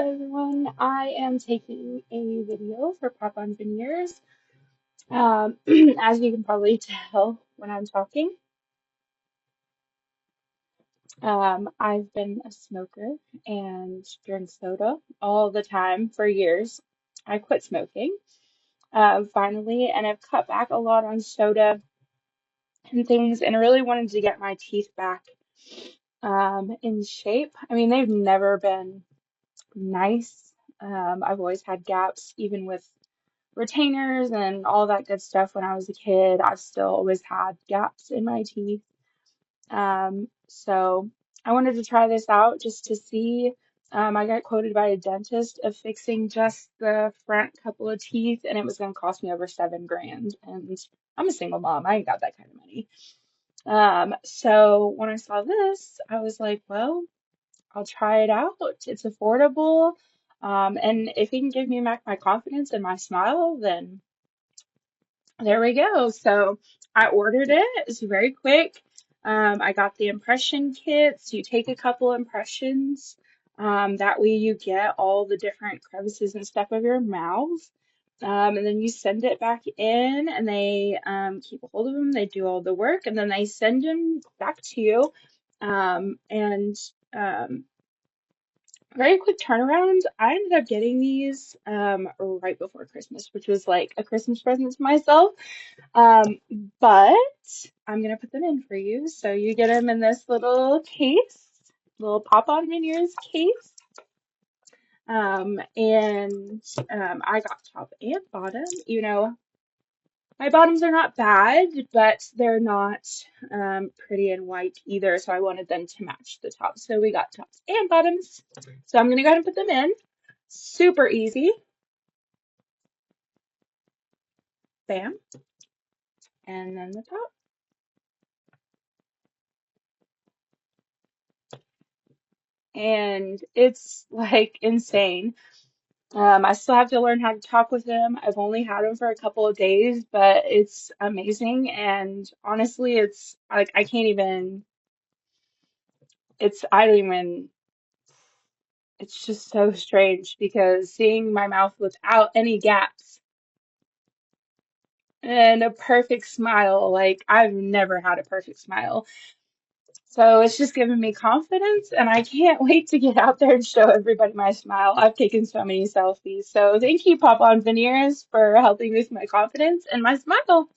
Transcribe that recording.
everyone. I am taking a video for Pop on Veneers. As you can probably tell when I'm talking, I've been a smoker and drink soda all the time for years. I quit smoking finally, and I've cut back a lot on soda and things, and I really wanted to get my teeth back in shape. I mean, they've never been nice. I've always had gaps, even with retainers and all that good stuff when I was a kid. I've still always had gaps in my teeth. So I wanted to try this out just to see. I got quoted by a dentist of fixing just the front couple of teeth, and it was going to cost me over 7 grand. And I'm a single mom. I ain't got that kind of money. So when I saw this, I was like, well, I'll try it out. It's affordable. And if it can give me back my confidence and my smile, then there we go. So I ordered it. It's very quick. I got the impression kits. You take a couple impressions. That way you get all the different crevices and stuff of your mouth. And then you send it back in and they keep a hold of them. They do all the work and then they send them back to you. And very quick turnaround. I ended up getting these right before Christmas, which was like a Christmas present to myself. Um, but I'm gonna put them in for you. So you get them in this little case, little pop-on Veneers case. And I got top and bottom. My bottoms are not bad, but they're not pretty and white either. So I wanted them to match the top. So we got tops and bottoms. So I'm gonna go ahead and put them in. Super easy. Bam. And then the top. And it's like insane. I still have to learn how to talk with him. I've only had him for a couple of days, but it's amazing. And honestly, it's like I can't even, I don't even, it's just so strange because seeing my mouth without any gaps and a perfect smile, like I've never had a perfect smile. So it's just given me confidence, and I can't wait to get out there and show everybody my smile. I've taken so many selfies. So thank you, Pop on Veneers, for helping with my confidence and my smile.